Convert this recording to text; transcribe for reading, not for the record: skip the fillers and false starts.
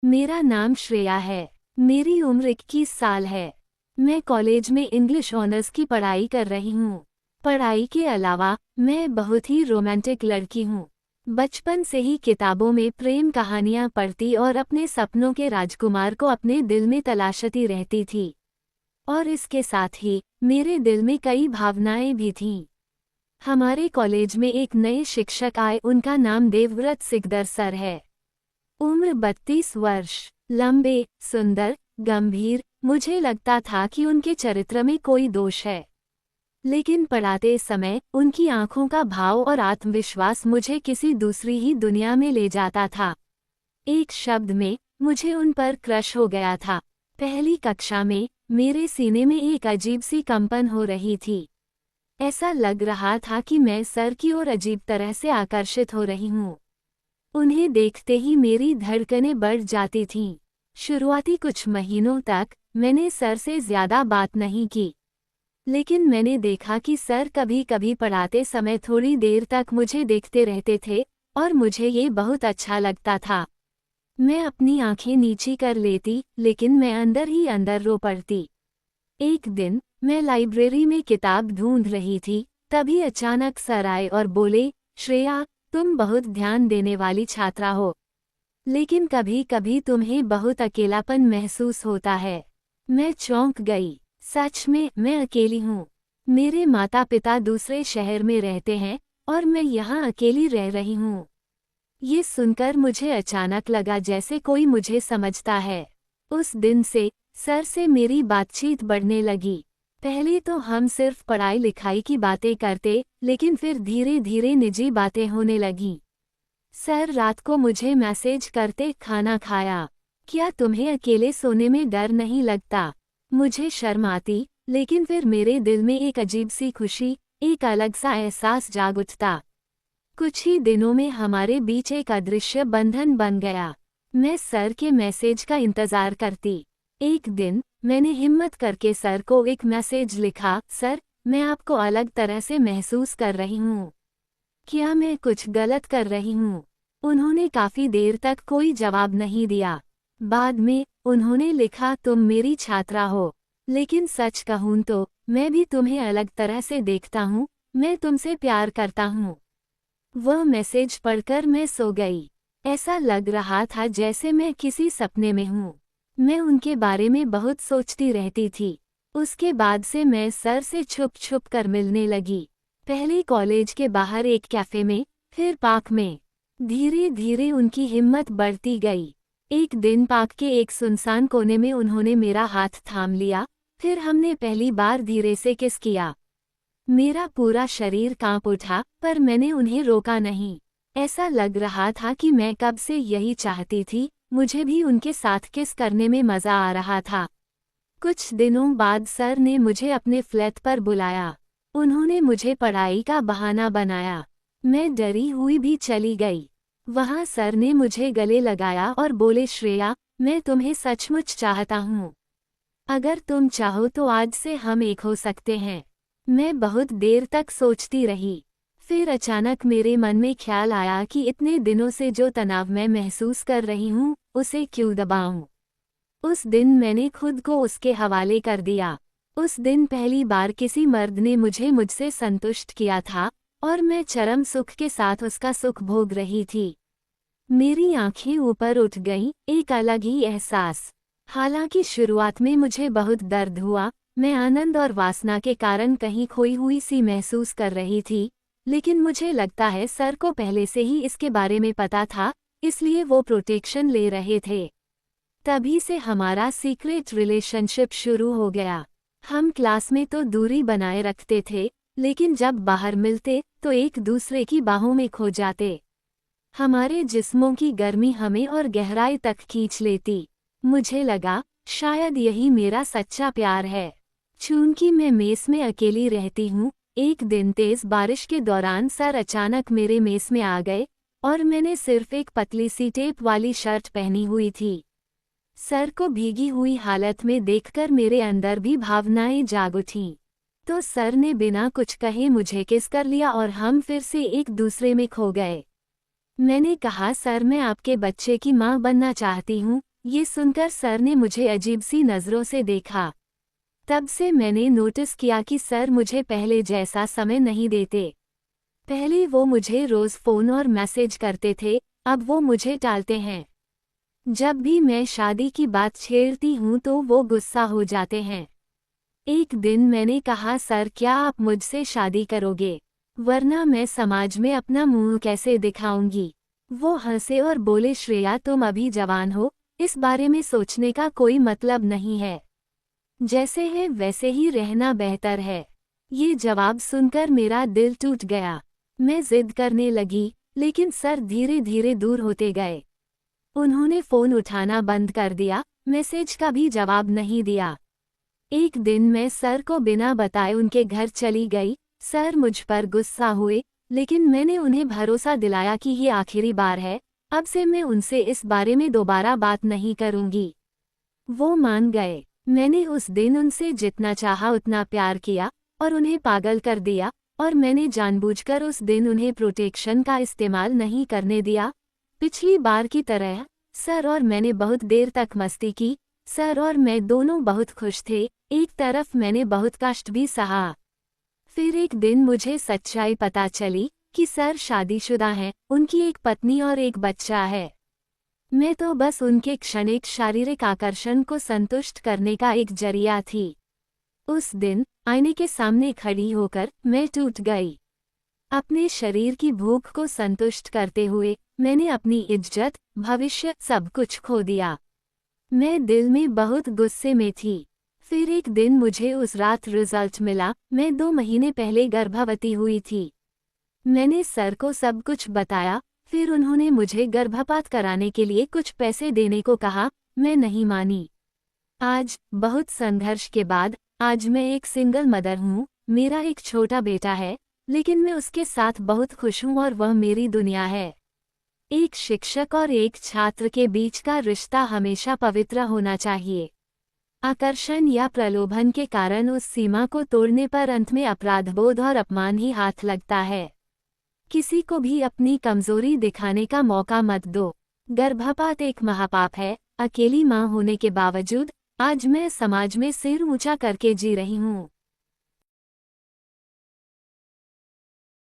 मेरा नाम श्रेया है। मेरी उम्र 21 साल है। मैं कॉलेज में इंग्लिश ऑनर्स की पढ़ाई कर रही हूँ। पढ़ाई के अलावा मैं बहुत ही रोमांटिक लड़की हूँ। बचपन से ही किताबों में प्रेम कहानियाँ पढ़ती और अपने सपनों के राजकुमार को अपने दिल में तलाशती रहती थी। और इसके साथ ही मेरे दिल में कई भावनाएं भी थीं। हमारे कॉलेज में एक नए शिक्षक आए, उनका नाम देवव्रत सिकदर सर है। उम्र 32 वर्ष, लंबे, सुंदर, गंभीर। मुझे लगता था कि उनके चरित्र में कोई दोष है, लेकिन पढ़ाते समय उनकी आंखों का भाव और आत्मविश्वास मुझे किसी दूसरी ही दुनिया में ले जाता था। एक शब्द में मुझे उन पर क्रश हो गया था। पहली कक्षा में मेरे सीने में एक अजीब सी कंपन हो रही थी। ऐसा लग रहा था कि मैं सर की ओर अजीब तरह से आकर्षित हो रही हूँ। उन्हें देखते ही मेरी धड़कनें बढ़ जाती थीं। शुरुआती कुछ महीनों तक मैंने सर से ज्यादा बात नहीं की, लेकिन मैंने देखा कि सर कभी कभी पढ़ाते समय थोड़ी देर तक मुझे देखते रहते थे और मुझे ये बहुत अच्छा लगता था। मैं अपनी आंखें नीची कर लेती, लेकिन मैं अंदर ही अंदर रो पड़ती। एक दिन मैं लाइब्रेरी में किताब ढूंढ रही थी, तभी अचानक सर आए और बोले, श्रेया, तुम बहुत ध्यान देने वाली छात्रा हो, लेकिन कभी कभी तुम्हें बहुत अकेलापन महसूस होता है। मैं चौंक गई। सच में मैं अकेली हूँ। मेरे माता पिता दूसरे शहर में रहते हैं और मैं यहाँ अकेली रह रही हूँ। ये सुनकर मुझे अचानक लगा जैसे कोई मुझे समझता है। उस दिन से सर से मेरी बातचीत बढ़ने लगी। पहले तो हम सिर्फ पढ़ाई लिखाई की बातें करते, लेकिन फिर धीरे धीरे निजी बातें होने लगीं। सर रात को मुझे मैसेज करते, खाना खाया? क्या तुम्हें अकेले सोने में डर नहीं लगता? मुझे शर्म आती, लेकिन फिर मेरे दिल में एक अजीब सी खुशी, एक अलग सा एहसास जाग उठता। कुछ ही दिनों में हमारे बीच एक अदृश्य बंधन बन गया। मैं सर के मैसेज का इंतजार करती। एक दिन मैंने हिम्मत करके सर को एक मैसेज लिखा, सर, मैं आपको अलग तरह से महसूस कर रही हूँ। क्या मैं कुछ गलत कर रही हूँ? उन्होंने काफी देर तक कोई जवाब नहीं दिया। बाद में उन्होंने लिखा, तुम मेरी छात्रा हो, लेकिन सच कहूँ तो मैं भी तुम्हें अलग तरह से देखता हूँ। मैं तुमसे प्यार करता हूँ। वह मैसेज पढ़कर मैं सो गई। ऐसा लग रहा था जैसे मैं किसी सपने में हूँ। मैं उनके बारे में बहुत सोचती रहती थी। उसके बाद से मैं सर से छुप छुप कर मिलने लगी। पहले कॉलेज के बाहर एक कैफे में, फिर पार्क में। धीरे धीरे उनकी हिम्मत बढ़ती गई। एक दिन पार्क के एक सुनसान कोने में उन्होंने मेरा हाथ थाम लिया। फिर हमने पहली बार धीरे से किस किया। मेरा पूरा शरीर कांप उठा, पर मैंने उन्हें रोका नहीं। ऐसा लग रहा था कि मैं कब से यही चाहती थी। मुझे भी उनके साथ किस करने में मजा आ रहा था। कुछ दिनों बाद सर ने मुझे अपने फ्लैट पर बुलाया। उन्होंने मुझे पढ़ाई का बहाना बनाया। मैं डरी हुई भी चली गई। वहाँ सर ने मुझे गले लगाया और बोले, श्रेया, मैं तुम्हें सचमुच चाहता हूँ। अगर तुम चाहो तो आज से हम एक हो सकते हैं। मैं बहुत देर तक सोचती रही। फिर अचानक मेरे मन में ख्याल आया कि इतने दिनों से जो तनाव मैं महसूस कर रही हूँ, उसे क्यों दबाऊं। उस दिन मैंने खुद को उसके हवाले कर दिया। उस दिन पहली बार किसी मर्द ने मुझसे संतुष्ट किया था और मैं चरम सुख के साथ उसका सुख भोग रही थी। मेरी आंखें ऊपर उठ गईं, एक अलग ही एहसास। हालांकि शुरुआत में मुझे बहुत दर्द हुआ। मैं आनंद और वासना के कारण कहीं खोई हुई सी महसूस कर रही थी, लेकिन मुझे लगता है सर को पहले से ही इसके बारे में पता था, इसलिए वो प्रोटेक्शन ले रहे थे। तभी से हमारा सीक्रेट रिलेशनशिप शुरू हो गया। हम क्लास में तो दूरी बनाए रखते थे, लेकिन जब बाहर मिलते तो एक दूसरे की बाहों में खो जाते। हमारे जिस्मों की गर्मी हमें और गहराई तक खींच लेती। मुझे लगा शायद यही मेरा सच्चा प्यार है। चूंकि मैं मेस में अकेली रहती हूँ, एक दिन तेज बारिश के दौरान सर अचानक मेरे मेस में आ गए और मैंने सिर्फ एक पतली सी टेप वाली शर्ट पहनी हुई थी। सर को भीगी हुई हालत में देखकर मेरे अंदर भी भावनाएं जाग उठीं। तो सर ने बिना कुछ कहे मुझे किस कर लिया और हम फिर से एक दूसरे में खो गए। मैंने कहा, सर, मैं आपके बच्चे की माँ बनना चाहती हूँ, ये सुनकर सर ने मुझे अजीब सी नज़रों से देखा। तब से मैंने नोटिस किया कि सर मुझे पहले जैसा समय नहीं देते। पहले वो मुझे रोज़ फ़ोन और मैसेज करते थे, अब वो मुझे टालते हैं। जब भी मैं शादी की बात छेड़ती हूँ तो वो गुस्सा हो जाते हैं। एक दिन मैंने कहा, सर क्या आप मुझसे शादी करोगे? वरना मैं समाज में अपना मुंह कैसे दिखाऊंगी? वो हंसे और बोले, श्रेया तुम अभी जवान हो, इस बारे में सोचने का कोई मतलब नहीं है। जैसे है वैसे ही रहना बेहतर है। ये जवाब सुनकर मेरा दिल टूट गया। मैं जिद करने लगी, लेकिन सर धीरे धीरे दूर होते गए। उन्होंने फ़ोन उठाना बंद कर दिया, मैसेज का भी जवाब नहीं दिया। एक दिन मैं सर को बिना बताए उनके घर चली गई। सर मुझ पर गुस्सा हुए, लेकिन मैंने उन्हें भरोसा दिलाया कि ये आखिरी बार है, अब से मैं उनसे इस बारे में दोबारा बात नहीं करूंगी। वो मान गए। मैंने उस दिन उनसे जितना चाहा उतना प्यार किया और उन्हें पागल कर दिया, और मैंने जानबूझकर उस दिन उन्हें प्रोटेक्शन का इस्तेमाल नहीं करने दिया। पिछली बार की तरह सर और मैंने बहुत देर तक मस्ती की। सर और मैं दोनों बहुत खुश थे। एक तरफ मैंने बहुत कष्ट भी सहा। फिर एक दिन मुझे सच्चाई पता चली कि सर शादीशुदा हैं, उनकी एक पत्नी और एक बच्चा है। मैं तो बस उनके क्षणिक शारीरिक आकर्षण को संतुष्ट करने का एक जरिया थी। उस दिन आईने के सामने खड़ी होकर मैं टूट गई। अपने शरीर की भूख को संतुष्ट करते हुए मैंने अपनी इज्जत, भविष्य सब कुछ खो दिया। मैं दिल में बहुत गुस्से में थी। फिर एक दिन मुझे उस रात रिजल्ट मिला। मैं 2 महीने पहले गर्भवती हुई थी। मैंने सर को सब कुछ बताया। फिर उन्होंने मुझे गर्भपात कराने के लिए कुछ पैसे देने को कहा। मैं नहीं मानी। आज बहुत संघर्ष के बाद आज मैं एक सिंगल मदर हूँ। मेरा एक छोटा बेटा है, लेकिन मैं उसके साथ बहुत खुश हूँ और वह मेरी दुनिया है। एक शिक्षक और एक छात्र के बीच का रिश्ता हमेशा पवित्र होना चाहिए। आकर्षण या प्रलोभन के कारण उस सीमा को तोड़ने पर अंत में अपराधबोध और अपमान ही हाथ लगता है। किसी को भी अपनी कमजोरी दिखाने का मौका मत दो। गर्भपात एक महापाप है। अकेली मां होने के बावजूद आज मैं समाज में सिर ऊंचा करके जी रही हूँ।